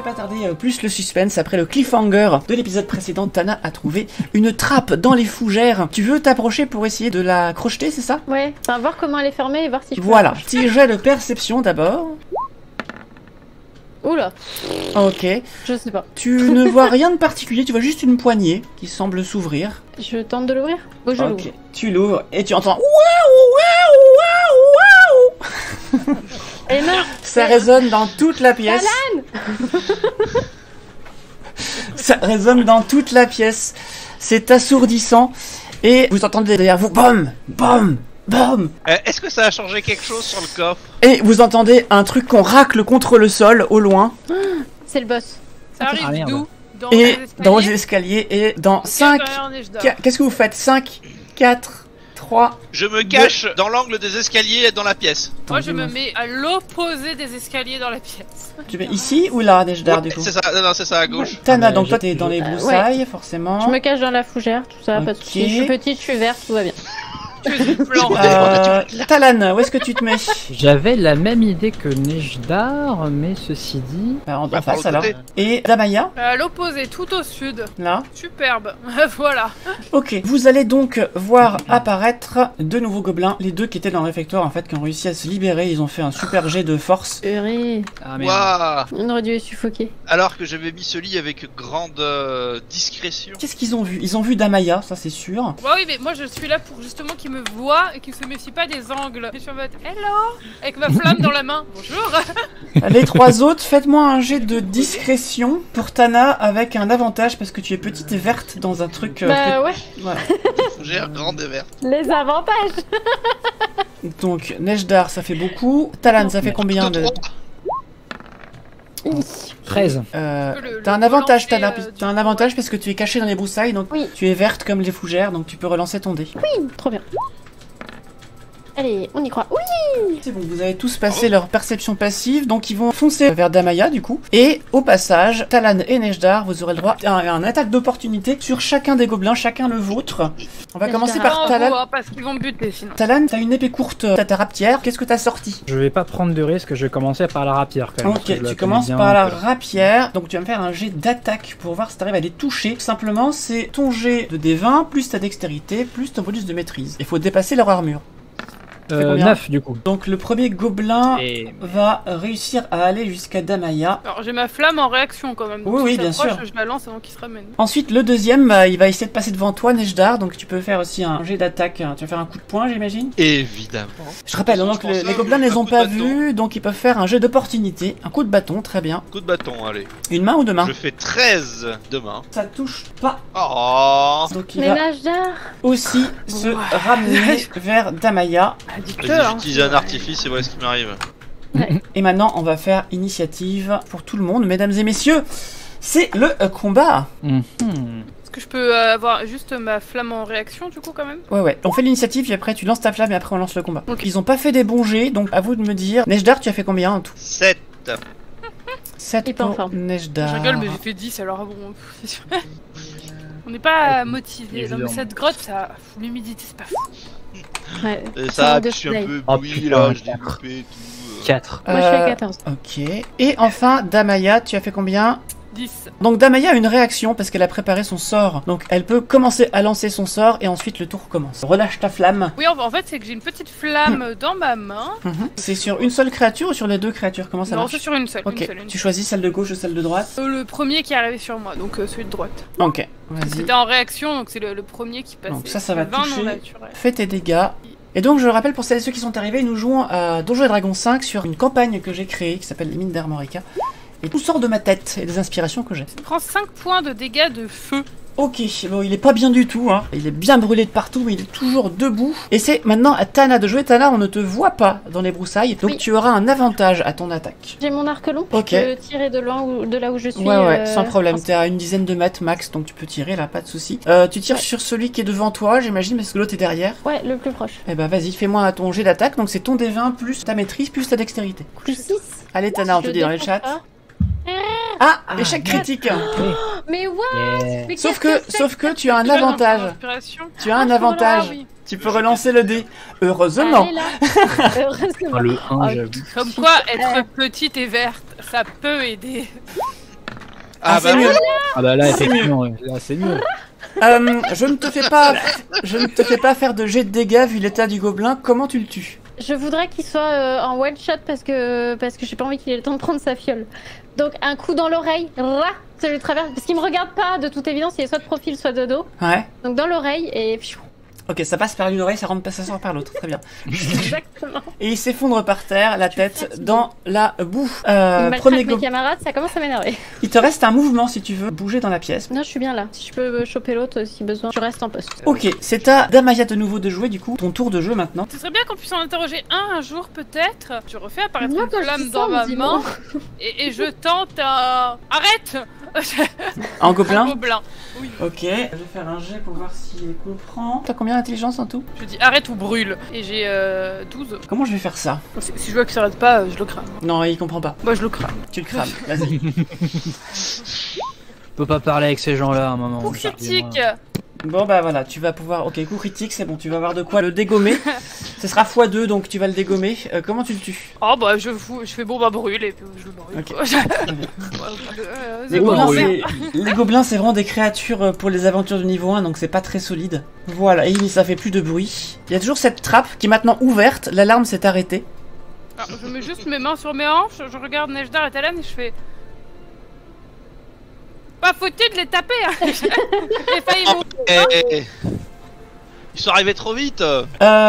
fait pas tarder plus le suspense. Après le cliffhanger de l'épisode précédent, Tana a trouvé une trappe dans les fougères. Tu veux t'approcher pour essayer de la crocheter, c'est ça? Ouais, enfin voir comment elle est fermée et voir si je peux. Voilà, petit jet de perception d'abord. Oula. Ok. Je sais pas. Tu ne vois rien de particulier, tu vois juste une poignée qui semble s'ouvrir. Je tente de l'ouvrir? Oh, je l'ouvre. Tu l'ouvres et tu entends waouh, waouh, waouh, waouh. Elle meurt. Ça résonne dans toute la pièce. Ça résonne dans toute la pièce. C'est assourdissant. Et vous entendez derrière vous, bam, bam, bam. Est-ce que ça a changé quelque chose sur le coffre? Et vous entendez un truc qu'on racle contre le sol au loin. C'est le boss. Ça arrive d'où? Et dans les escaliers. Et dans 5... Qu'est-ce que vous faites? 5, 4, 3... Je me cache dans l'angle des escaliers dans la pièce. Moi je me mets à l'opposé des escaliers dans la pièce. Tu mets ici ou là, Nejdar, du coup? C'est ça, non, c'est ça, à gauche. Tana, donc toi t'es dans les broussailles, forcément. Je me cache dans la fougère, tout ça, pas de soucis. Je suis petite, je suis verte, tout va bien. Talan, où est-ce que tu te mets? J'avais la même idée que Nejdar, mais ceci dit... en face alors. Et Damaya? À l'opposé, tout au sud. Là. Superbe, voilà. Ok, vous allez donc voir apparaître deux nouveaux gobelins. Les deux qui étaient dans le réfectoire, en fait, qui ont réussi à se libérer. Ils ont fait un super jet de force. Purée. Ah merde. Wow. On aurait dû les suffoquer. Alors que j'avais mis ce lit avec grande discrétion. Qu'est-ce qu'ils ont vu? Ils ont vu Damaya, ça c'est sûr. Bah oui, mais moi je suis là pour justement qu'ils me voient et qu'ils se méfient pas des angles. Je suis en mode hello avec ma flamme dans la main. Bonjour. Les trois autres, faites-moi un jet de discrétion pour Tana avec un avantage parce que tu es petite et verte dans un truc. Bah ouais. Voilà. Fougère grande et verte. Les avantages. Donc Nejdar, ça fait beaucoup. Talan, ça fait combien de... 13. T'as un avantage, Tana. T'as un avantage parce que tu es caché dans les broussailles, donc oui. Tu es verte comme les fougères, donc tu peux relancer ton dé. Oui, trop bien. Allez, on y croit. Oui. C'est bon, vous avez tous passé leur perception passive, donc ils vont foncer vers Damaya du coup. Et au passage, Talan et Nejdar, vous aurez le droit à un attaque d'opportunité sur chacun des gobelins, chacun le vôtre. On va commencer par Talan. Parce qu'ils vont me buter sinon. Talan, t'as une épée courte, t'as ta rapière, qu'est-ce que t'as sorti? Je vais pas prendre de risque, je vais commencer par la rapière quand même. Ok, tu commences par la rapière, donc tu vas me faire un jet d'attaque pour voir si t'arrives à les toucher. Simplement, c'est ton jet de D20, plus ta dextérité, plus ton bonus de maîtrise. Il faut dépasser leur armure. 9 du coup. Donc le premier gobelin va réussir à aller jusqu'à Damaya. Alors j'ai ma flamme en réaction quand même. Oui, oui, bien sûr. Je la lance avant qu'il se ramène. Ensuite le deuxième, il va essayer de passer devant toi, Nejdar, donc tu peux faire aussi un jet d'attaque. Tu vas faire un coup de poing, j'imagine. Évidemment. Je rappelle, donc les gobelins ne les ont pas vus, donc ils peuvent faire un jet d'opportunité. Un coup de bâton, très bien. Coup de bâton, allez. Une main ou deux mains? Je fais 13 de main. Ça touche pas. Oh. Donc il va aussi se ramener vers Damaya. J'utilise un artifice et voilà ce qui m'arrive. Ouais. Et maintenant, on va faire initiative pour tout le monde, mesdames et messieurs. C'est le combat. Est-ce que je peux avoir juste ma flamme en réaction du coup quand même? Ouais. On fait l'initiative et après tu lances ta flamme et après on lance le combat. Okay. Ils ont pas fait des bons jets, donc à vous de me dire. Nejdar, tu as fait combien en tout? 7. 7 pour Nejdar. Je rigole, mais j'ai fait 10 alors bon. C'est sûr. On n'est pas motivé. Non, mais cette grotte, ça. L'humidité, c'est pas fou. Ouais. Et ça, je suis un peu bouilli là, je l'ai loupé et tout. 4. Moi je fais 14. Ok. Et enfin, Damaya, tu as fait combien? 10. Donc Damaya a une réaction parce qu'elle a préparé son sort. Donc elle peut commencer à lancer son sort et ensuite le tour commence. Relâche ta flamme. Oui, en fait, c'est que j'ai une petite flamme dans ma main. C'est sur une seule créature ou sur les deux créatures? Comment ça marche? Non, c'est sur une seule. Ok. Une seule. Tu choisis celle de gauche ou celle de droite? Le premier qui est arrivé sur moi, donc celui de droite. Ok. Vas-y. C'était en réaction, donc c'est le premier qui passait. Donc ça va 20 toucher. non naturel. Fais tes dégâts. Et donc je rappelle pour celles et ceux qui sont arrivés, nous jouons à Donjons et Dragons 5 sur une campagne que j'ai créée qui s'appelle Les Mines d'Armorica. Et tout sort de ma tête et des inspirations que j'ai. Il prend 5 points de dégâts de feu. Ok, bon il est pas bien du tout, hein. Il est bien brûlé de partout, mais il est toujours debout. Et c'est maintenant à Tana de jouer. Tana, on ne te voit pas dans les broussailles, donc tu auras un avantage à ton attaque. J'ai mon arc long, ok. Je peux tirer de loin ou de là où je suis. Ouais, sans problème. T'es à une dizaine de mètres max, donc tu peux tirer là, pas de souci. Tu tires sur celui qui est devant toi, j'imagine, parce que l'autre est derrière. Ouais, le plus proche. Eh bah vas-y, fais-moi ton jet d'attaque, donc c'est ton D20 plus ta maîtrise plus ta dextérité. Plus 6. Allez Tana, on te dit dans le chat. Ah, échec critique. Mais what? Mais sauf que tu as un avantage. Tu as un avantage. Tu peux relancer le dé. Heureusement. Heureusement. Le 1, j'avoue. Comme quoi, être petite et verte, ça peut aider. Ah c'est bah mieux. Ah bah là, C'est effectivement, là, c'est mieux. Je ne te fais pas faire de jet de dégâts vu l'état du gobelin. Comment tu le tues? Je voudrais qu'il soit en one shot parce que j'ai pas envie qu'il ait le temps de prendre sa fiole. Donc un coup dans l'oreille, ça lui traverse parce qu'il me regarde pas de toute évidence, il est soit de profil soit de dos. Ouais. Donc dans l'oreille et Ok, ça passe par une oreille, ça sort par l'autre. Très bien. exactement. Et il s'effondre par terre, la tête dans la boue. Il maltraite Premier mes gobelin. camarades, ça commence à m'énerver. Il te reste un mouvement si tu veux bouger dans la pièce. Non, je suis bien là. Si je peux choper l'autre si besoin, je reste en poste. Ok, c'est à Damaya de nouveau de jouer du coup. Ton tour de jeu maintenant. Ce serait bien qu'on puisse en interroger un jour peut-être. Je refais apparaître Moi, une quand je flamme dis dans ça, ma on dit main non. et je tente un... Arrête. En gobelin. Un gobelin. Oui. Ok, je vais faire un jet pour voir s'il comprend. T'as combien d'intelligence en tout? Je dis arrête ou brûle. Et j'ai 12. Comment je vais faire ça? Si je vois que ça arrête pas, je le crame. Non, il comprend pas. Moi je le crame. Tu le crames, vas-y. On peut pas parler avec ces gens-là à un moment. Coup critique. Bon bah voilà, tu vas pouvoir... Ok, coup critique, c'est bon, tu vas avoir de quoi le dégommer. Ce sera x2, donc tu vas le dégommer. Comment tu le tues? Oh bah je fais bon bah brûle et puis je le brûle. Ok. quoi. Les C'est bon, gobelins, c'est- les gobelins, c'est vraiment des créatures pour les aventures du niveau 1, donc c'est pas très solide. Voilà, et ça fait plus de bruit. Il y a toujours cette trappe qui est maintenant ouverte, l'alarme s'est arrêtée. Alors, je mets juste mes mains sur mes hanches, je regarde Nejdar et Talon et je fais... Pas foutu de les taper hein. J'ai failli mourir. Ils sont arrivés trop vite.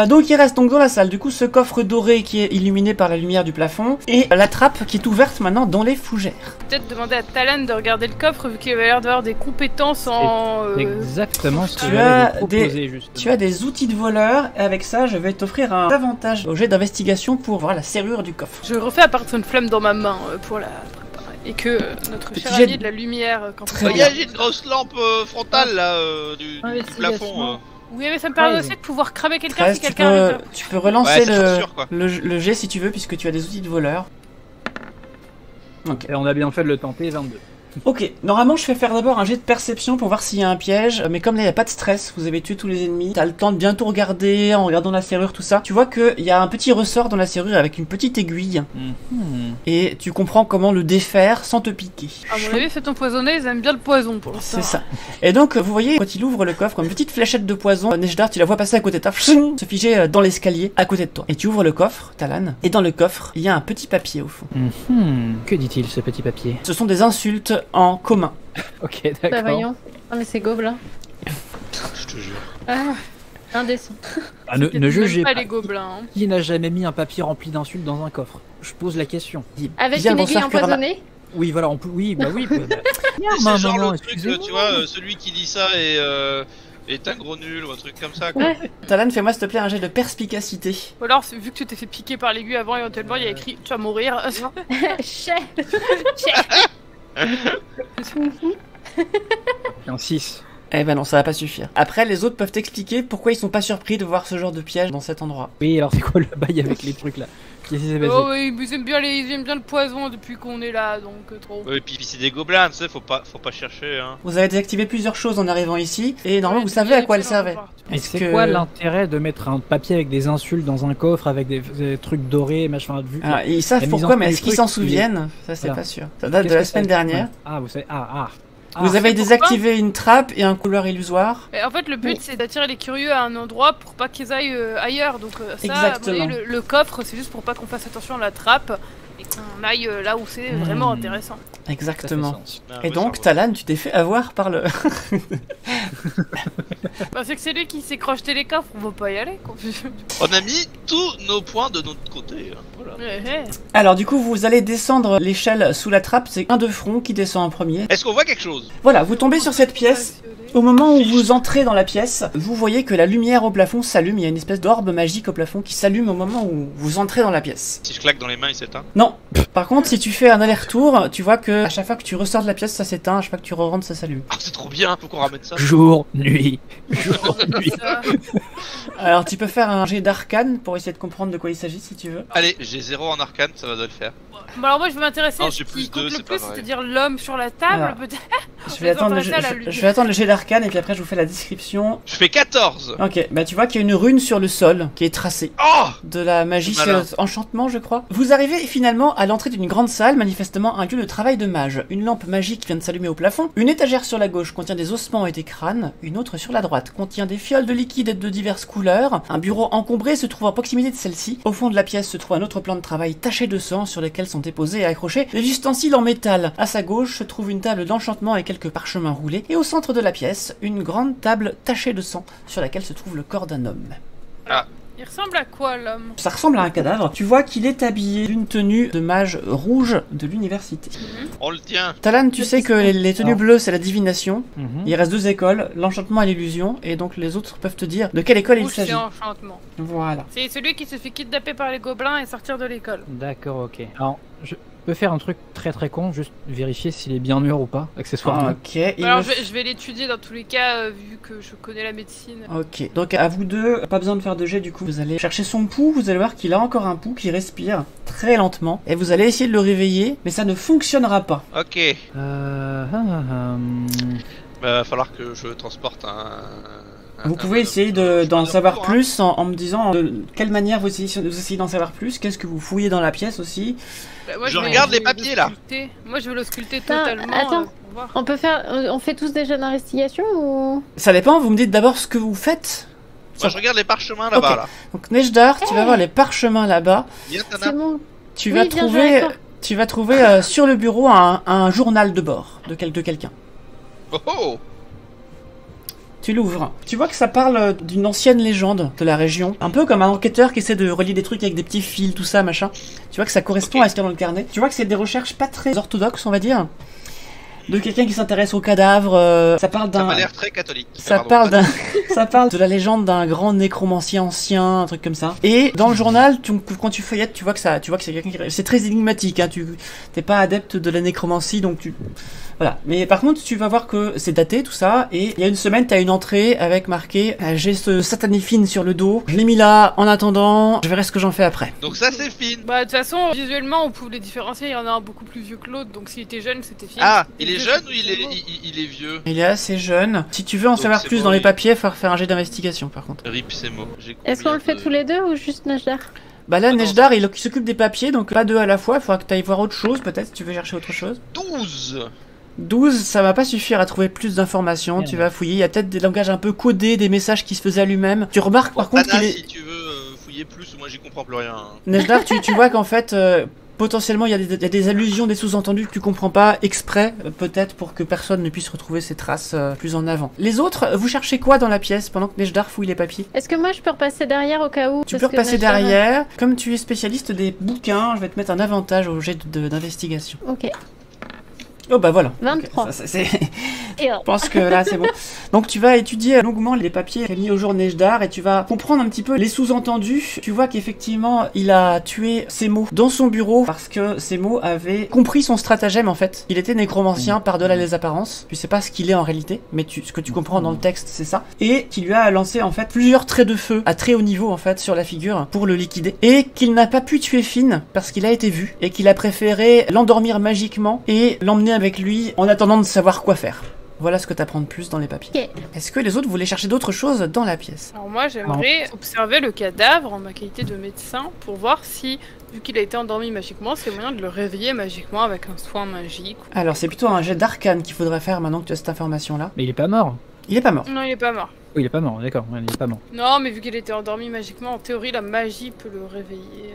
Donc il reste donc dans la salle, du coup, ce coffre doré qui est illuminé par la lumière du plafond, et la trappe qui est ouverte maintenant dans les fougères. Peut-être demander à Talon de regarder le coffre vu qu'il avait l'air d'avoir des compétences en... Exactement ce que Tu j'allais as vous proposer, justement. Tu as des outils de voleur, et avec ça, je vais t'offrir un avantage au jet d'investigation pour voir la serrure du coffre. Je refais apparaître une flamme dans ma main pour la préparer. Et que notre Petit cher jet ami de la lumière quand Très on bien. Regarde, j'ai une grosse lampe frontale là du plafond. Oui mais ça me permet 13. aussi de pouvoir cramer quelqu'un 13, si quelqu'un arrive. tu peux relancer Ouais, c'est sûr, quoi. le jet si tu veux, puisque tu as des outils de voleur. Ok. Et on a bien fait de le tenter, 22. Ok, normalement je fais faire d'abord un jet de perception pour voir s'il y a un piège, mais comme là il n'y a pas de stress, vous avez tué tous les ennemis, t'as le temps de bien tout regarder en regardant la serrure, tout ça. Tu vois qu'il y a un petit ressort dans la serrure avec une petite aiguille, et tu comprends comment le défaire sans te piquer. À mon avis c'est empoisonné, ils aiment bien le poison pour l'instant. C'est ça. Et donc vous voyez, quand il ouvre le coffre, une petite fléchette de poison, Nejdar tu la vois passer à côté de toi, se figer dans l'escalier à côté de toi. Et tu ouvres le coffre, Talon, et dans le coffre, il y a un petit papier au fond. Que dit-il ce petit papier? Ce sont des insultes en commun. Ok, Bah d'accord. voyons. Ah mais c'est gobelin. Je te jure. Ah, indécent. Ah, ne Même jugez pas pas. les gobelins. hein. Qui n'a jamais mis un papier rempli d'insultes dans un coffre? Je pose la question. Dis Avec bien une aiguille bonsoir, Kurama. empoisonnée. Oui, voilà, on peut. Oui, bah oui. C'est genre maman, le truc, excusez-moi. tu vois, celui qui dit ça est un gros nul ou un truc comme ça. Quoi. Ouais. Talon, fais-moi s'il te plaît un jet de perspicacité. Ou alors vu que tu t'es fait piquer par l'aiguille avant éventuellement il y a écrit tu vas mourir. Chais. Un 6. Eh ben non, ça va pas suffire. Après, les autres peuvent t'expliquer pourquoi ils sont pas surpris de voir ce genre de piège dans cet endroit. Oui, alors c'est quoi le bail avec les trucs là? Qu'est-ce qui s'est passé? Oh oui, ils aiment bien ils aiment bien le poison depuis qu'on est là donc trop. Et puis c'est des gobelins, tu sais, faut pas chercher. Hein. Vous avez désactivé plusieurs choses en arrivant ici, et normalement vous savez à quoi elles servaient. Et Est-ce c'est que- quoi l'intérêt de mettre un papier avec des insultes dans un coffre avec des trucs dorés, machin, vu que- Ah, ils savent La mise pourquoi, en mais place est-ce du qu'ils truc, s'en souviennent? Ça, c'est Voilà. pas sûr. Ça date de Qu'est-ce la que semaine ça- dernière. ouais. Ah, vous savez. Vous avez c'est désactivé une trappe et un couloir illusoire. Mais en fait, le but c'est d'attirer les curieux à un endroit pour pas qu'ils aillent ailleurs. Donc, ça, Exactement. à mon avis, le coffre c'est juste pour pas qu'on fasse attention à la trappe et qu'on aille là où c'est vraiment intéressant. Exactement. Ah, Et ouais, donc, ça va. Talon, tu t'es fait avoir par le... Bah, c'est que c'est lui qui s'est crocheté les coffres, on va pas y aller quoi. On a mis tous nos points de notre côté. Hein. Voilà. Ouais, ouais. Alors, du coup, vous allez descendre l'échelle sous la trappe. C'est un de front qui descend en premier. Est-ce qu'on voit quelque chose? Voilà, vous tombez sur cette pièce. Au moment où vous entrez dans la pièce, vous voyez que la lumière au plafond s'allume. Il y a une espèce d'orbe magique au plafond qui s'allume au moment où vous entrez dans la pièce. Si je claque dans les mains, il s'éteint. Non. Par contre, si tu fais un aller-retour, tu vois que à chaque fois que tu ressors de la pièce, ça s'éteint. À chaque fois que tu re-rentres, ça s'allume. Ah, c'est trop bien, faut qu'on ramène ça. Jour, nuit. Jour, nuit. Ça. Alors, tu peux faire un jet d'arcane pour essayer de comprendre de quoi il s'agit si tu veux. Allez, j'ai 0 en arcane, ça va de le faire. Bon, alors moi je vais m'intéresser Non, à ce j'ai qui plus compte deux, le c'est pas plus, vrai. c'est-à-dire l'homme sur la table Alors, peut-être. Je vais attendre le jet, s'intéresser à la je vais attendre le jet d'arcane d'arcane et puis après je vous fais la description. Je fais 14. Ok, bah tu vois qu'il y a une rune sur le sol qui est tracée. Oh, De la magie, c'est malin. enchantement je crois. Vous arrivez finalement à l'entrée d'une grande salle, manifestement un lieu de travail de mage. Une lampe magique vient de s'allumer au plafond. Une étagère sur la gauche contient des ossements et des crânes. Une autre sur la droite contient des fioles de liquide de diverses couleurs. Un bureau encombré se trouve à proximité de celle-ci. Au fond de la pièce se trouve un autre plan de travail taché de sang sur lequel sont déposés et accrochés des ustensiles en métal. À sa gauche se trouve une table d'enchantement et quelques parchemins roulés. Et au centre de la pièce, une grande table tachée de sang sur laquelle se trouve le corps d'un homme. Il ressemble à quoi l'homme? Ça ressemble à un cadavre. Tu vois qu'il est habillé d'une tenue de mage rouge de l'université. On le tient. Talan, tu sais que les tenues bleues, c'est la divination. Mhm. Il reste 2 écoles, l'enchantement et l'illusion, et donc les autres peuvent te dire de quelle école il Rouge, s'agit. c'est enchantement. Voilà. C'est celui qui se fait kidnapper par les gobelins et sortir de l'école. D'accord, ok. Alors, je peux faire un truc très con, juste vérifier s'il est bien mûr ou pas, accessoirement. Ok. Alors je vais l'étudier dans tous les cas, vu que je connais la médecine. Ok, donc à vous deux, pas besoin de faire de jet du coup, vous allez chercher son pouls, vous allez voir qu'il a encore un pouls qui respire très lentement, et vous allez essayer de le réveiller, mais ça ne fonctionnera pas. Ok. Va falloir que je transporte Vous pouvez essayer d'en savoir plus en me disant de quelle manière vous essayez d'en savoir plus, qu'est-ce que vous fouillez dans la pièce aussi. Bah, moi, Je regarde les papiers, là. Moi je veux l'ausculter Non, totalement. attends. Pour voir. On fait tous des jeux d'investigation ou... Ça dépend, vous me dites d'abord ce que vous faites. Moi je regarde les parchemins là-bas Ok. là. Donc Nejdar, tu vas voir les parchemins là-bas. Viens C'est Tana. bon. Tu Oui, vas viens jouer trouver, avec toi. tu vas trouver sur le bureau un journal de bord de quelqu'un. Oh oh. Tu l'ouvres. Tu vois que ça parle d'une ancienne légende de la région. Un peu comme un enquêteur qui essaie de relier des trucs avec des petits fils, tout ça, machin. Tu vois que ça correspond Ok. à ce qu'il y a dans le carnet. Tu vois que c'est des recherches pas très orthodoxes, on va dire. De quelqu'un qui s'intéresse aux cadavres. Ça parle Ça d'un... m'a l'air très catholique. Ça Pardon. parle d'un, ça parle de la légende d'un grand nécromancien ancien, un truc comme ça. Et dans le journal, quand tu feuillettes, tu vois que c'est quelqu'un qui, c'est très énigmatique, hein. Tu t'es pas adepte de la nécromancie, donc voilà. Mais par contre, tu vas voir que c'est daté tout ça. Et il y a une semaine, t'as une entrée avec marqué j'ai ce satanifine sur le dos. Je l'ai mis là en attendant. Je verrai ce que j'en fais après. Donc ça c'est fine. Bah de toute façon, visuellement on pouvait les différencier, il y en a un beaucoup plus vieux que l'autre, donc s'il était jeune c'était film. Ah, il est jeune ou il est vieux? Il est assez jeune. Si tu veux en Donc savoir c'est plus bon, dans les oui. papiers, il va falloir faire un jet d'investigation par contre. Rip c'est mot. Est-ce qu'on le fait tous les deux ou juste Nejdar? Bah là, Ah non, Nejdar, il s'occupe des papiers, donc pas deux à la fois. Il faudra que tu ailles voir autre chose, peut-être, si tu veux chercher autre chose. 12. 12, ça va pas suffire à trouver plus d'informations. Bien. Tu vas fouiller. Il y a peut-être des langages un peu codés, des messages qui se faisaient à lui-même. Tu remarques par contre Tana, qu'il est. si tu veux fouiller plus, moi j'y comprends plus rien. Nejdar, tu vois qu'en fait, potentiellement, il y a des allusions, des sous-entendus que tu comprends pas exprès, peut-être pour que personne ne puisse retrouver ces traces plus en avant. Les autres, vous cherchez quoi dans la pièce pendant que Nejdar fouille les papiers? Est-ce que moi je peux repasser derrière au cas où? Tu peux Parce que repasser Nejdar- derrière. Comme tu es spécialiste des bouquins, je vais te mettre un avantage au jet d'investigation. Ok. Oh bah voilà. 23. Ok, c'est... Et Je pense que là c'est bon. Donc tu vas étudier longuement les papiers qu'a mis au jour Nejdar et tu vas comprendre un petit peu les sous-entendus. Tu vois qu'effectivement il a tué Semo dans son bureau parce que Semo avait compris son stratagème en fait. Il était nécromancien par-delà les apparences. Tu sais pas ce qu'il est en réalité, mais ce que tu comprends dans le texte c'est ça. Et qui lui a lancé en fait plusieurs traits de feu à très haut niveau en fait sur la figure pour le liquider. Et qu'il n'a pas pu tuer Finn parce qu'il a été vu et qu'il a préféré l'endormir magiquement et l'emmener avec lui en attendant de savoir quoi faire. Voilà ce que t'apprends de plus dans les papiers. Ok. Est-ce que les autres voulaient chercher d'autres choses dans la pièce? Alors moi j'aimerais observer le cadavre en ma qualité de médecin pour voir si, vu qu'il a été endormi magiquement, c'est moyen de le réveiller magiquement avec un soin magique. Alors c'est plutôt un jet d'arcane qu'il faudrait faire maintenant que tu as cette information-là. Mais il est pas mort. Il est pas mort. Non, il est pas mort. Oui, il est pas mort, d'accord, ouais, il est pas mort. Non, mais vu qu'il était endormi magiquement, en théorie la magie peut le réveiller.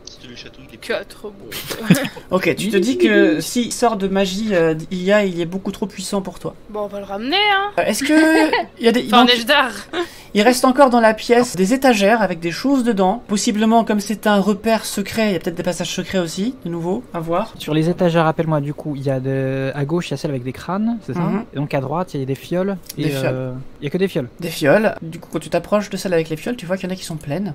Si tu le chatouilles, il est 4, bon. Ok, tu te dis que s'il sort de magie, il est beaucoup trop puissant pour toi. Bon, on va le ramener, hein. Est-ce que il y a des Enfin, donc, Nejdar. il reste encore dans la pièce des étagères avec des choses dedans. Possiblement, comme c'est un repère secret, il y a peut-être des passages secrets aussi, de nouveau, à voir. Sur les étagères, rappelle-moi, du coup, il y a à gauche, il y a celle avec des crânes, c'est ça? Mhm. Et donc à droite, il y a des fioles. Et, Des fioles. il y a que des fioles. Des fioles. Du coup, quand tu t'approches de celle avec les fioles, tu vois qu'il y en a qui sont pleines.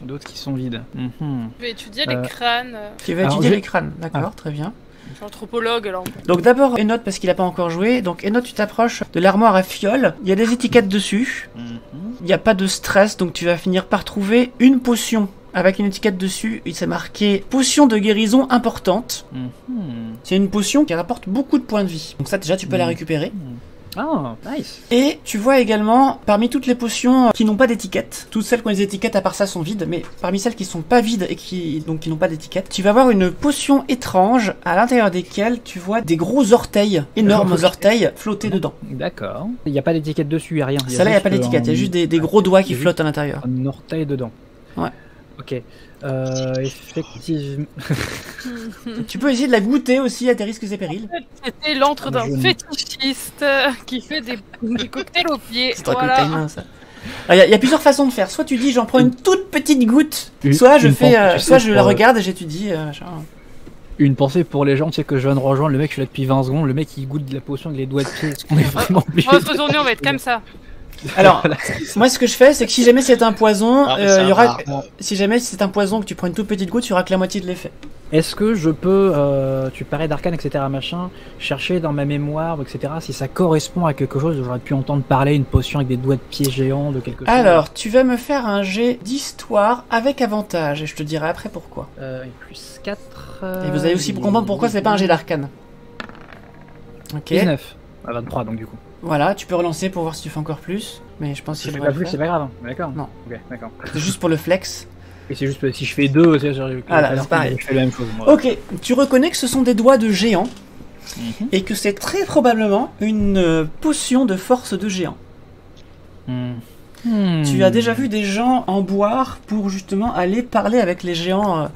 D'autres qui sont vides. Mhm. Je vais étudier les Euh, crânes. Tu vas Alors, étudier je- les crânes, d'accord, très bien. Je suis anthropologue alors. Donc d'abord Enoch parce qu'il a pas encore joué. Donc Enoch, tu t'approches de l'armoire à fioles. Il y a des étiquettes dessus. Mhm. Il n'y a pas de stress, donc tu vas finir par trouver une potion avec une étiquette dessus. Il s'est marqué potion de guérison importante. Mhm. C'est une potion qui rapporte beaucoup de points de vie. Donc ça déjà tu peux la Mhm. récupérer. Ah, nice. Et tu vois également, parmi toutes les potions qui n'ont pas d'étiquette, toutes celles qui ont des étiquettes à part ça sont vides, mais parmi celles qui sont pas vides et qui n'ont pas d'étiquette, tu vas avoir une potion étrange à l'intérieur desquelles tu vois des gros orteils, énormes orteils flottés dedans. D'accord. Il n'y a pas d'étiquette dessus, il n'y a rien. Celle-là, il n'y a pas d'étiquette, il y a juste des gros doigts qui flottent à l'intérieur. Un orteil dedans. Ouais. Ok. Effectivement. Tu peux essayer de la goûter aussi à tes risques et périls. C'était l'antre d'un fétichiste qui fait des cocktails au pied. C'est un cocktail nain, ça. Il y a plusieurs façons de faire. Soit tu dis j'en prends une toute petite goutte, soit je la regarde et j'étudie. Une pensée pour les gens, tu sais que je viens de rejoindre, le mec je suis là depuis 20 secondes, le mec il goûte de la potion avec les doigts de pied, est-ce qu'on est vraiment obligé? On va se retourner, on va être comme ça. Alors, moi ce que je fais, c'est que si jamais c'est un poison, il y aura... Si jamais c'est un poison que tu prends une toute petite goutte, il y aura que la moitié de l'effet. Est-ce que je peux, tu parlais d'arcane, etc., machin, chercher dans ma mémoire, etc., si ça correspond à quelque chose, j'aurais pu entendre parler une potion avec des doigts de pied géants, de quelque chose. Alors, tu vas me faire un jet d'histoire avec avantage, et je te dirai après pourquoi. Plus 4... Et vous allez aussi comprendre pourquoi c'est pas un jet d'arcane. Ok. 19. À 23 donc du coup. Voilà, tu peux relancer pour voir si tu fais encore plus, mais je pense que Si je fais pas plus, c'est pas grave, d'accord. Non. Ok, d'accord. C'est juste pour le flex. Et c'est juste si je fais 2, c'est pareil. Je fais la même chose. Moi. Ok, tu reconnais que ce sont des doigts de géant, et que c'est très probablement une potion de force de géant. Tu as déjà vu des gens en boire pour justement aller parler avec les géants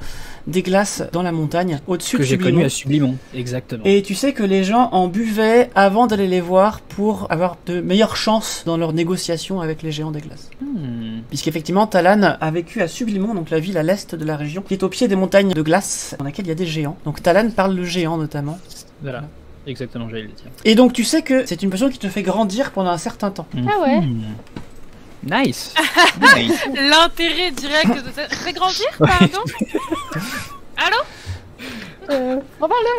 des glaces dans la montagne, au-dessus de Sublimon. Que j'ai connu à Sublimon, exactement. Et tu sais que les gens en buvaient avant d'aller les voir pour avoir de meilleures chances dans leurs négociations avec les géants des glaces. Puisqu'effectivement, Talan a vécu à Sublimon, donc la ville à l'est de la région, qui est au pied des montagnes de glace, dans laquelle il y a des géants. Donc Talan parle le géant notamment. Voilà. Exactement, j'allais le dire. Et donc tu sais que c'est une potion qui te fait grandir pendant un certain temps. Ah ouais. Nice. L'intérêt direct de ça. Fais grandir, pardon. Allô? On parle de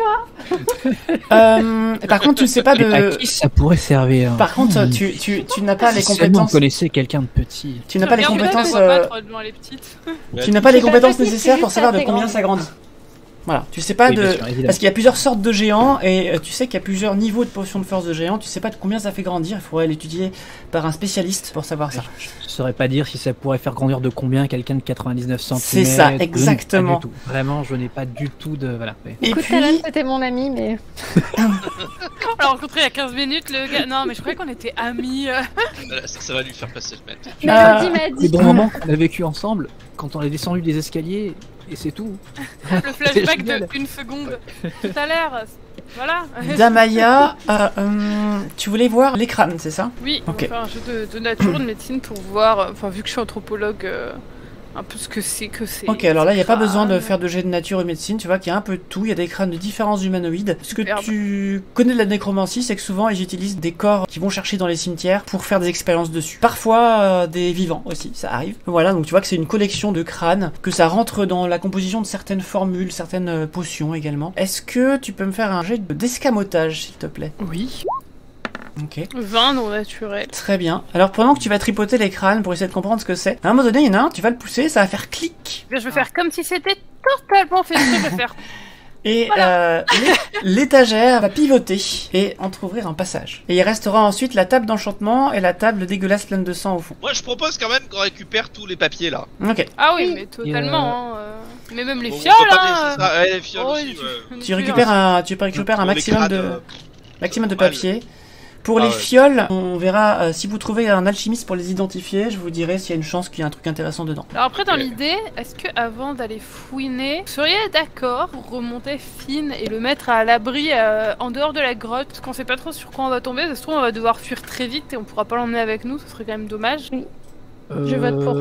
moi. Par contre, tu ne sais pas de... À qui ça pourrait servir? Par contre, tu n'as pas les Si seulement compétences... vous connaissez quelqu'un de petit. Tu n'as pas les compétences... Les petites. Tu n'as pas les compétences possible, nécessaires c'est pour juste savoir de assez combien grand. ça grandit. Voilà, tu sais pas Oui, de... bien sûr, évidemment. Parce qu'il y a plusieurs sortes de géants, et tu sais qu'il y a plusieurs niveaux de potions de force de géant, tu sais pas de combien ça fait grandir, il faudrait l'étudier par un spécialiste pour savoir ça. Je saurais pas dire si ça pourrait faire grandir de combien quelqu'un de 99 cm. C'est ça, exactement. Pas du tout. Vraiment, je n'ai pas du tout de... Voilà. Et Écoute, puis... Talan, c'était mon ami, mais... On l'a rencontré il y a 15 minutes, le gars. Non, mais je croyais qu'on était amis. Voilà, ça va lui faire passer le maître. Mercredi m'a Les dit. bons moments qu'on a vécu ensemble, quand on est descendu des escaliers, et c'est tout. Le flashback génial. de une seconde. Tout à l'heure. Voilà. Damaya, tu voulais voir les crânes, c'est ça? Oui, on Ok. va faire un jeu de nature, de médecine pour voir, enfin vu que je suis anthropologue, un peu ce que c'est que c'est. Ok, alors là, il n'y a pas crânes. besoin de faire de jet de nature et médecine, tu vois qu'il y a un peu de tout, il y a des crânes de différents humanoïdes. Ce que Superbe. tu connais de la nécromancie, c'est que souvent, ils utilisent des corps qui vont chercher dans les cimetières pour faire des expériences dessus. Parfois, des vivants aussi, ça arrive. Voilà, donc tu vois que c'est une collection de crânes, que ça rentre dans la composition de certaines formules, certaines potions également. Est-ce que tu peux me faire un jet d'escamotage, s'il te plaît? Oui. Ok. 20 non naturel. Très bien. Alors pendant que tu vas tripoter les crânes pour essayer de comprendre ce que c'est, à un moment donné, il y en a un, tu vas le pousser, ça va faire clic. Je vais faire comme si c'était totalement fait exprès de le faire. Et Voilà. l'étagère va pivoter et entrouvrir un passage. Et il restera ensuite la table d'enchantement et la table dégueulasse pleine de sang au fond. Moi je propose quand même qu'on récupère tous les papiers là. Ok. Ah oui, Oui. mais totalement. Mais même les Bon, on fioles, peut pas hein. laisser ça. Ouais, les fioles Oh, aussi, oui, ouais. Tu récupères un Pour les maximum crânes, de normal. papier. Pour Ah les ouais. fioles, on verra si vous trouvez un alchimiste pour les identifier, je vous dirai s'il y a une chance qu'il y ait un truc intéressant dedans. Alors après, dans Ok. l'idée, est-ce que avant d'aller fouiner, vous seriez d'accord pour remonter Finn et le mettre à l'abri en dehors de la grotte, parce qu'on sait pas trop sur quoi on va tomber, ça se trouve on va devoir fuir très vite et on pourra pas l'emmener avec nous, ce serait quand même dommage. Je vote pour.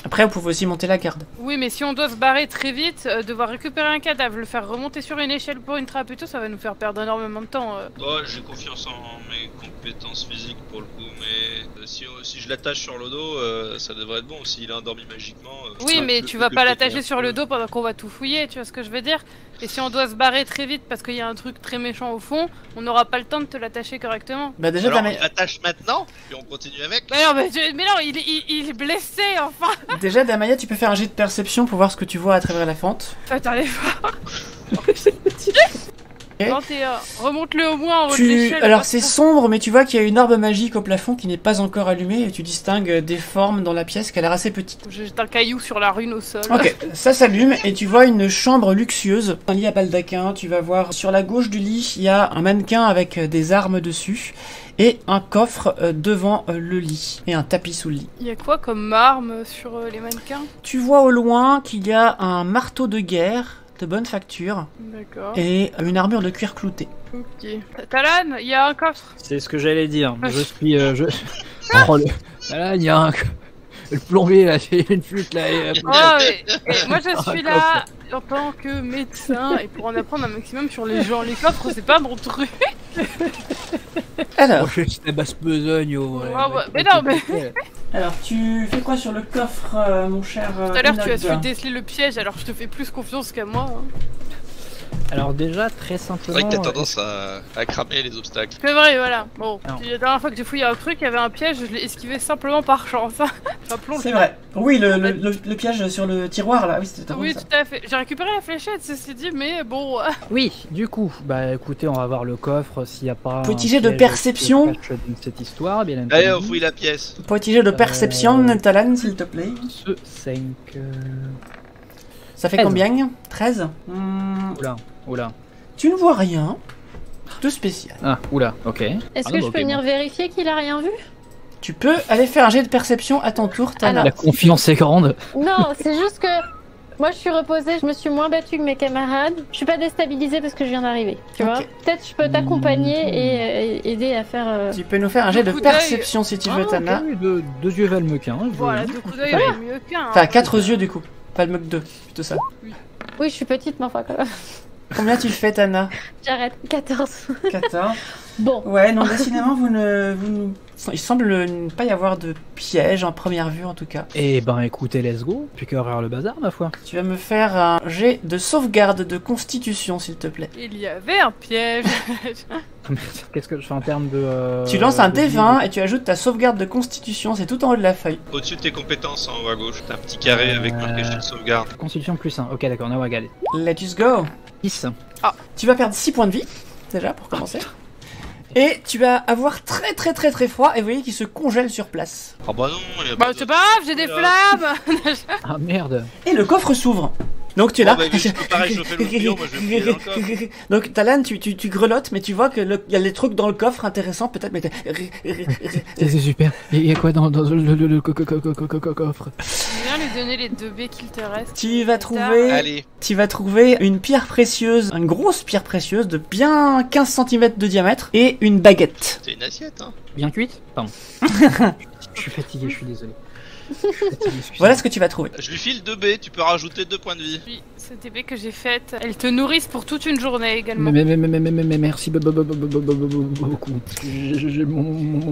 Après, vous pouvez aussi monter la garde. Oui, mais si on doit se barrer très vite, devoir récupérer un cadavre, le faire remonter sur une échelle pour une trappe et tout, ça va nous faire perdre énormément de temps. Oh, j'ai confiance en mes compétences physiques pour le coup, mais si je l'attache sur le dos, ça devrait être bon. S'il est endormi magiquement. Oui, mais tu vas le pas péter l'attacher un sur peu. le dos pendant qu'on va tout fouiller, tu vois ce que je veux dire? Et si on doit se barrer très vite parce qu'il y a un truc très méchant au fond, on n'aura pas le temps de te l'attacher correctement. Bah déjà, Alors, Damaya, on l'attache maintenant, puis on continue avec. Mais non, mais non, il est blessé, enfin. Damaya, tu peux faire un jet de perception pour voir ce que tu vois à travers la fente. Attends, allez voir. 21. Remonte-le au moins en haut de l'échelle. Alors c'est sombre, mais tu vois qu'il y a une orbe magique au plafond qui n'est pas encore allumée et tu distingues des formes dans la pièce qui a l'air assez petite. J'ai un caillou sur la rune au sol. Ok, ça s'allume et tu vois une chambre luxueuse, un lit à baldaquin. Tu vas voir sur la gauche du lit, il y a un mannequin avec des armes dessus et un coffre devant le lit et un tapis sous le lit. Il y a quoi comme arme sur les mannequins? Tu vois au loin qu'il y a un marteau de guerre de bonne facture D'accord. et une armure de cuir clouté. Ok. Talan, il y a un coffre. C'est ce que j'allais dire. Je suis. Oh, là, il y a un. Le plombier là, j'ai une flûte là. Et... Oh, mais moi je suis là en tant que médecin et pour en apprendre un maximum sur les gens. Les coffres, c'est pas mon truc. Alors, je suis la basse besogne. Mais non, mais. alors, tu fais quoi sur le coffre, mon cher Tout à l'heure, tu as Enoch su déceler le piège, alors je te fais plus confiance qu'à moi. Hein. Alors déjà, très C'est simplement... vrai que t'as tendance à cramer les obstacles. C'est vrai, voilà. Bon, Non. la dernière fois que j'ai fouillé un truc, il y avait un piège, je l'ai esquivé simplement par chance. Rappelons C'est vrai. Oui, le piège sur le tiroir là, oui, c'était drôle, Oui, ça. tout à fait. J'ai récupéré la fléchette, ceci dit, mais bon. Oui, du coup, bah écoutez, on va voir le coffre s'il n'y a pas... Petit jet de perception. Cette histoire, bien Allez, on entendu. fouille la pièce. Petit jet de perception, Talan, s'il te plaît. Ce 5... Ça fait 13. combien 13 Oula. Tu ne vois rien de spécial. Ah, oula, ok. Est-ce Ah que non, je ok, peux venir bon. vérifier qu'il a rien vu? Tu peux aller faire un jet de perception à ton tour, Tana. La confiance est grande. Non, c'est juste que moi je suis reposée, je me suis moins battue que mes camarades. Je suis pas déstabilisée parce que je viens d'arriver, tu Ok. vois. Peut-être je peux t'accompagner et aider à faire. Tu peux nous faire un jet de Coup d'œil. perception si tu veux, Ah, Tana. ok, deux yeux valmequin. Voilà, deux coups d'œil, c'est mieux qu'un. Enfin, 4 yeux du coup. Pas le mug 2, plutôt ça. Oui, je suis petite, mais enfin quand même. Combien tu fais, Tana? J'arrête. 14. 14. Bon. Ouais, non, décidément, il semble ne pas y avoir de piège en première vue en tout cas. Eh ben écoutez, let's go. Plus qu'à ouvrir le bazar, ma foi. Tu vas me faire un jet de sauvegarde de constitution, s'il te plaît. Il y avait un piège. Qu'est-ce que je fais en termes de... Tu lances un de D20 et tu ajoutes ta sauvegarde de constitution, c'est tout en haut de la feuille. Au-dessus de tes compétences, en haut à gauche, t'as un petit carré avec marqué jet de sauvegarde. Constitution plus 1. Ok, d'accord, on a égal. Let's go. 10. Tu vas perdre 6 points de vie, déjà, pour commencer. Et tu vas avoir très froid et vous voyez qu'il se congèle sur place. Ah bah non, il y a Bah, pas c'est pas grave, j'ai des flammes. Ah merde. Et le coffre s'ouvre. Donc tu es là. Oh, bah, vu que je peux pas réchauffer le bouillon, moi je vais me filer dans le coffre. Donc Talan, tu grelottes, mais tu vois que il y a des trucs dans le coffre intéressants peut-être, mais C'est super. Il y a quoi dans le coffre? Viens lui donner les 2 baies qu'il te reste. Allez, tu vas trouver une pierre précieuse, une grosse pierre précieuse de bien 15 cm de diamètre et une baguette. c'est une assiette, hein. Bien cuite? Pardon. Je suis fatigué, je suis désolé. Voilà ce que tu vas trouver. Je lui file 2 baies, tu peux rajouter 2 points de vie. Oui, cette épée que j'ai faite, elles te nourrissent pour toute une journée également. Mais merci beaucoup.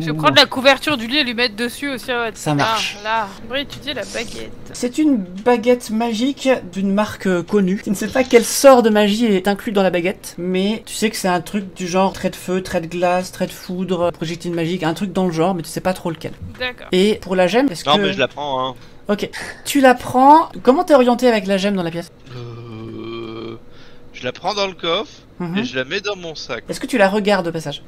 Je vais prendre la couverture du lit et lui mettre dessus aussi. Ça marche. Là, on va étudier la baguette. C'est une baguette magique d'une marque connue. Tu ne sais pas quel sort de magie est inclus dans la baguette, mais tu sais que c'est un truc du genre trait de feu, trait de glace, trait de foudre, projectile magique, un truc dans le genre, mais tu sais pas trop lequel. D'accord. Et pour la gemme, est-ce Non, que... mais je la prends, hein. Ok. Tu la prends... Comment t'es orienté avec la gemme dans la pièce? Je la prends dans le coffre Mhm. et je la mets dans mon sac. Est-ce que tu la regardes au passage?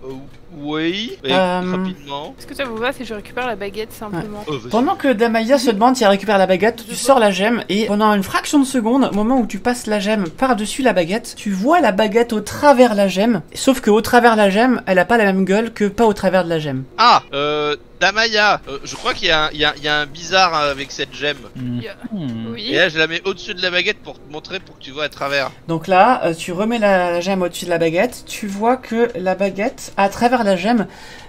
Oui, et rapidement. Est-ce que ça vous va si je récupère la baguette simplement? Oh, vas-y. Pendant que Damaya se demande si elle récupère la baguette, tu sors la gemme et pendant une fraction de seconde, au moment où tu passes la gemme par-dessus la baguette, tu vois la baguette au travers la gemme, sauf que au travers la gemme, elle a pas la même gueule que pas au travers de la gemme. Ah, Damaya, je crois qu'il y a un bizarre avec cette gemme. Oui. Et là, je la mets au-dessus de la baguette pour te montrer, pour que tu vois à travers. Donc là, tu remets la gemme au-dessus de la baguette, tu vois que la baguette, à travers la gemme,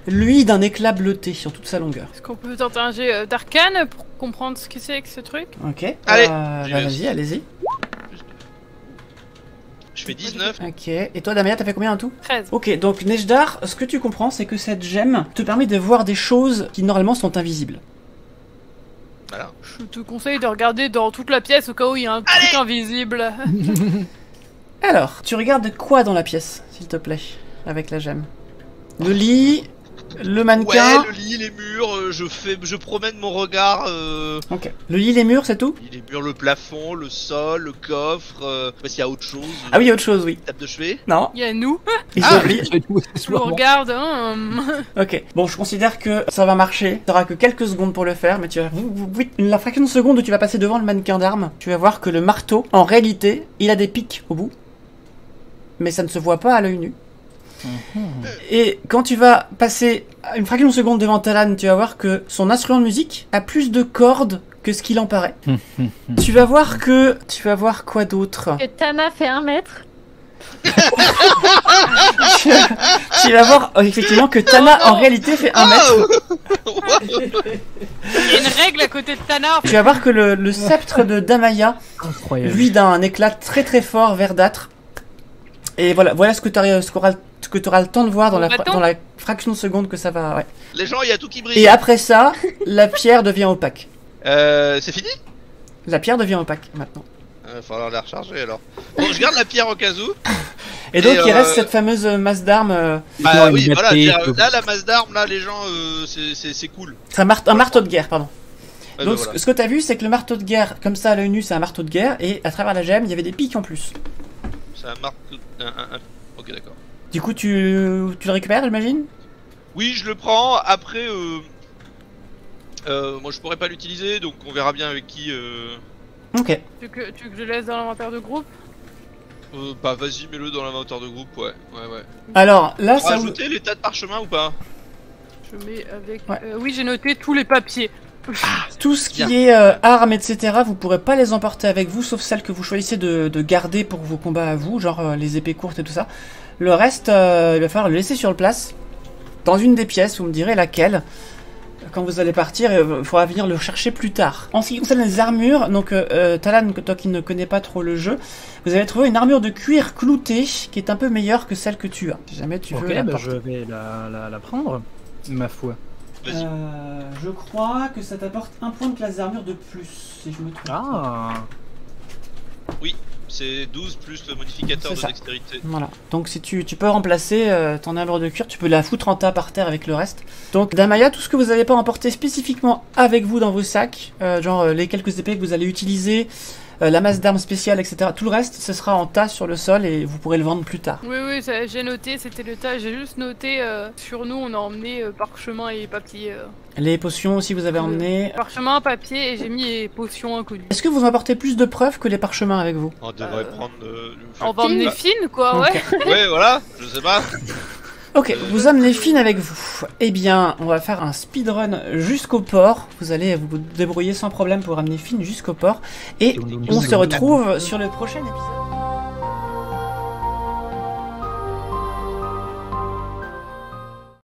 luit d'un éclat bleuté sur toute sa longueur. Est-ce qu'on peut tenter un jet d'arcane pour comprendre ce que c'est que ce truc? Ok. Allez, bah, j'y vas-y, vais. allez-y. Je fais 19. Ok. Et toi, Damaya, t'as fait combien en tout? 13. Ok, donc Nejdar, ce que tu comprends, c'est que cette gemme te permet de voir des choses qui normalement sont invisibles. Voilà. Je te conseille de regarder dans toute la pièce au cas où il y a un truc invisible. Alors, tu regardes quoi dans la pièce, s'il te plaît, avec la gemme? Le lit, Le mannequin. Ouais, le lit, les murs, je promène mon regard. Ok. Le lit, les murs, c'est tout? Les murs, le plafond, le sol, le coffre. Parce qu'il y a autre chose. Ah oui, autre chose, oui. Table de chevet. Non. Il y a nous. Ils Ah, oublient. Je vous regarde. Hein. Ok. Bon, je considère que ça va marcher. T'auras que quelques secondes pour le faire, mais tu vas... La fraction de seconde où tu vas passer devant le mannequin d'armes, tu vas voir que le marteau, en réalité, il a des pics au bout. Mais ça ne se voit pas à l'œil nu. Et quand tu vas passer une fraction de seconde devant Talon, tu vas voir que son instrument de musique a plus de cordes que ce qu'il en paraît. Tu vas voir quoi d'autre? Que Tana fait 1 mètre. Tu vas voir effectivement que Tana en réalité fait 1 mètre. Il y a une règle à côté de Tana. Tu vas voir que le sceptre de Damaya, Incroyable. lui, d'un éclat très très fort verdâtre. Et voilà ce que tu auras le temps de voir dans la fraction de seconde que ça va. Ouais. Les gens, il y a tout qui brille. Et après ça, la pierre devient opaque. C'est fini? La pierre devient opaque maintenant. Il va falloir la recharger alors. Bon, je garde la pierre au cas où. Et donc il Et, reste cette fameuse masse d'armes. Bah oui, une voilà. épée, Là, la masse d'armes, là, les gens, c'est cool. C'est un marteau de guerre, pardon. Ouais, Donc bah, voilà. ce que t'as vu, c'est que le marteau de guerre, comme ça à l'œil nu, c'est un marteau de guerre, et à travers la gemme, il y avait des pics en plus. C'est un marteau. Ok, d'accord. Du coup, tu le récupères, j'imagine? Oui, je le prends. Après, moi, je pourrais pas l'utiliser, donc on verra bien avec qui. Ok. Tu veux que je laisse dans l'inventaire de groupe? Bah, vas-y, mets-le dans l'inventaire de groupe, ouais. Alors là, ça. Rajouter les tas de parchemins ou pas? Je mets avec. Ouais. Oui, j'ai noté tous les papiers. Tout ce qui est armes, etc., vous pourrez pas les emporter avec vous, sauf celles que vous choisissez de garder pour vos combats à vous, genre les épées courtes et tout ça. Le reste, il va falloir le laisser sur le place, dans une des pièces, vous me direz laquelle. Quand vous allez partir, il faudra venir le chercher plus tard. En ce qui concerne les armures, donc Talon, toi qui ne connais pas trop le jeu, vous allez trouver une armure de cuir clouté qui est un peu meilleure que celle que tu as. Si jamais tu veux Ok, la bah porter. je vais la prendre, ma foi. Vas-y. Je crois que ça t'apporte un point de classe d'armure de plus, si je me trompe. Ah. C'est 12 plus le modificateur C'est de ça. dextérité. Voilà, donc si tu peux remplacer ton armure de cuir, tu peux la foutre en tas par terre avec le reste. Donc Damaya, tout ce que vous n'avez pas emporté spécifiquement avec vous dans vos sacs, genre les quelques épées que vous allez utiliser, la masse d'armes spéciales, etc. Tout le reste, ce sera en tas sur le sol et vous pourrez le vendre plus tard. Oui, j'ai noté, c'était le tas. J'ai juste noté sur nous, on a emmené parchemin et papier. Les potions aussi vous avez emmené. Parchemin, papier et j'ai mis les potions inconnues. Est-ce que vous emportez plus de preuves que les parchemins avec vous? On devrait prendre. On va emmener Finn, quoi, ouais. Ok. Ouais, voilà, je sais pas. Ok, vous amenez Finn avec vous. Eh bien, on va faire un speedrun jusqu'au port. Vous allez vous débrouiller sans problème pour amener Finn jusqu'au port. Et on se retrouve sur le prochain épisode.